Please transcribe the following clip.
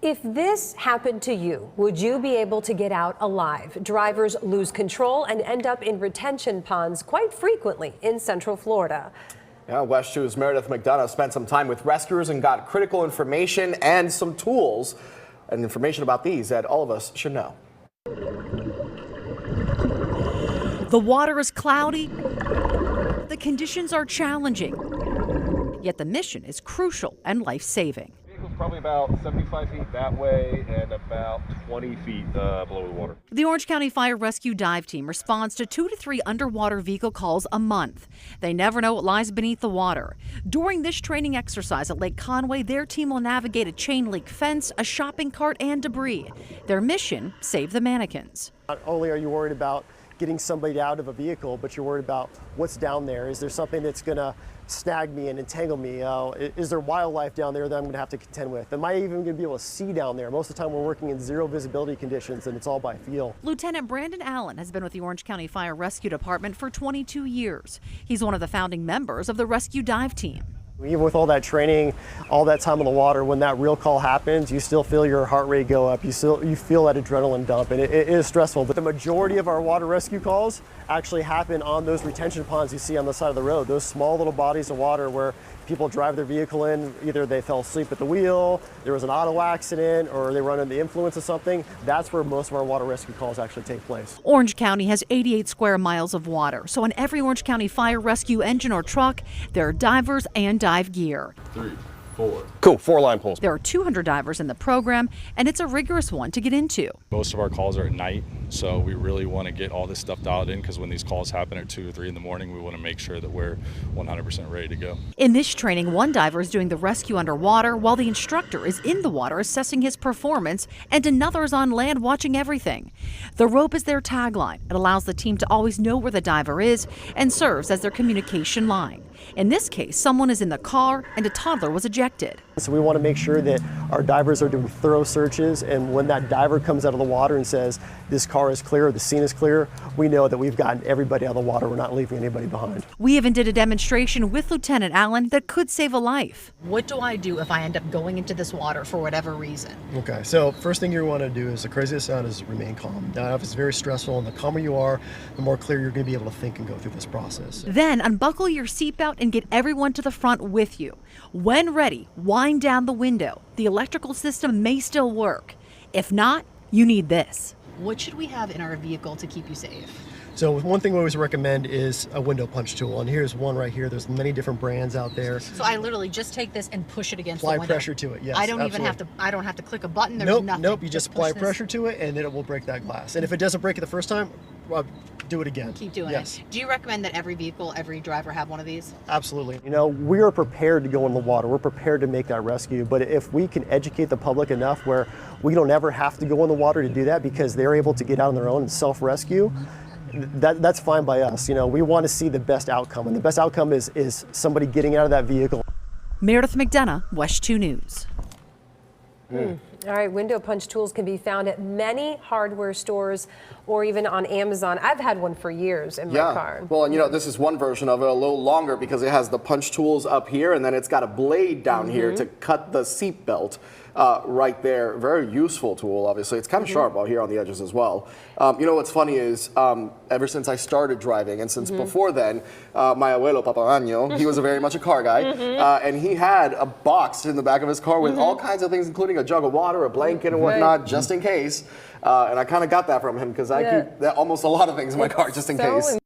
If this happened to you, would you be able to get out alive? Drivers lose control and end up in retention ponds quite frequently in Central Florida. Yeah, West 2's Meredith McDonough spent some time with rescuers and got critical information and some tools and information about these that all of us should know. The water is cloudy. The conditions are challenging. Yet the mission is crucial and life-saving. Probably about 75 feet that way and about 20 feet below the water. The Orange County Fire Rescue Dive Team responds to 2 to 3 underwater vehicle calls a month. They never know what lies beneath the water. During this training exercise at Lake Conway, their team will navigate a chain link fence, a shopping cart, and debris. Their mission, save the mannequins. Not only are you worried about getting somebody out of a vehicle, but you're worried about what's down there. Is there something that's going to snag me and entangle me? Is there wildlife down there that I'm going to have to contend with? Am I even going to be able to see down there? Most of the time we're working in zero visibility conditions and it's all by feel. Lieutenant Brandon Allen has been with the Orange County Fire Rescue Department for 22 years. He's one of the founding members of the Rescue Dive Team. Even with all that training, all that time in the water, when that real call happens, you still feel your heart rate go up. You feel that adrenaline dump, and it is stressful. But the majority of our water rescue calls actually happen on those retention ponds you see on the side of the road. Those small little bodies of water where people drive their vehicle in, either they fell asleep at the wheel, there was an auto accident, or they run into the influence of something. That's where most of our water rescue calls actually take place. Orange County has 88 square miles of water, so on every Orange County fire rescue engine or truck, there are divers and dive gear. 3, 4. Cool, 4 line pulls. There are 200 divers in the program, and it's a rigorous one to get into. Most of our calls are at night, so we really want to get all this stuff dialed in because when these calls happen at 2 or 3 in the morning, we want to make sure that we're 100% ready to go. In this training, one diver is doing the rescue underwater while the instructor is in the water assessing his performance, and another is on land watching everything. The rope is their tagline. It allows the team to always know where the diver is and serves as their communication line. In this case, someone is in the car and a toddler was ejected. So we want to make sure that our divers are doing thorough searches, and when that diver comes out of the water and says this car is clear, the scene is clear, we know that we've gotten everybody out of the water. We're not leaving anybody behind. We even did a demonstration with Lieutenant Allen that could save a life. What do I do if I end up going into this water for whatever reason? Okay, so first thing you want to do is, the craziest sound is remain calm. Now, if it's very stressful, and the calmer you are, the more clear you're going to be able to think and go through this process. Then unbuckle your seatbelt and get everyone to the front with you. When ready, wind down the window. The electrical system may still work. If not, you need this. What should we have in our vehicle to keep you safe? So one thing we always recommend is a window punch tool, and here's one right here. There's many different brands out there. So I literally just take this and push it against the window. Apply pressure to it, yes. I don't absolutely. even have to. I don't have to click a button. There's nothing. Nope. You just apply push pressure to it, and then it will break that glass. And if it doesn't break it the first time, do it again. Keep doing yes. it. Do you recommend that every vehicle, every driver have one of these? Absolutely. You know, we are prepared to go in the water. We're prepared to make that rescue. But if we can educate the public enough where we don't ever have to go in the water to do that because they're able to get out on their own and self-rescue, that's fine by us. You know, we want to see the best outcome, and the best outcome is somebody getting out of that vehicle. Meredith McDonough, West 2 News. All right, window punch tools can be found at many hardware stores or even on Amazon. I've had one for years in my car. Well, and you know, this is one version of it, a little longer because it has the punch tools up here and then it's got a blade down here to cut the seat belt right there. Very useful tool, obviously. It's kind of sharp out here on the edges as well. You know what's funny is ever since I started driving and since before then, my abuelo, Papa Año, he was very much a car guy, and he had a box in the back of his car with all kinds of things, including a jug of water, a blanket and whatnot, just in case. And I kind of got that from him because I keep almost a lot of things in my car just in case.